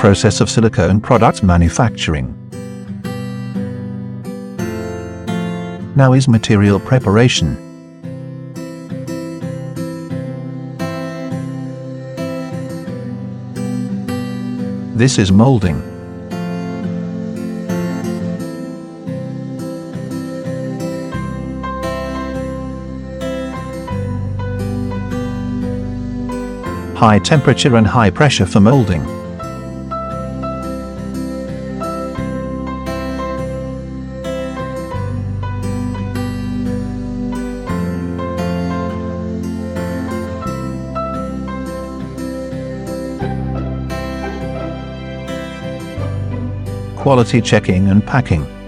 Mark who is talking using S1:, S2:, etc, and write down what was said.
S1: process of silicone product manufacturing. Now is material preparation. This is molding. High temperature and high pressure for molding. Quality checking and packing.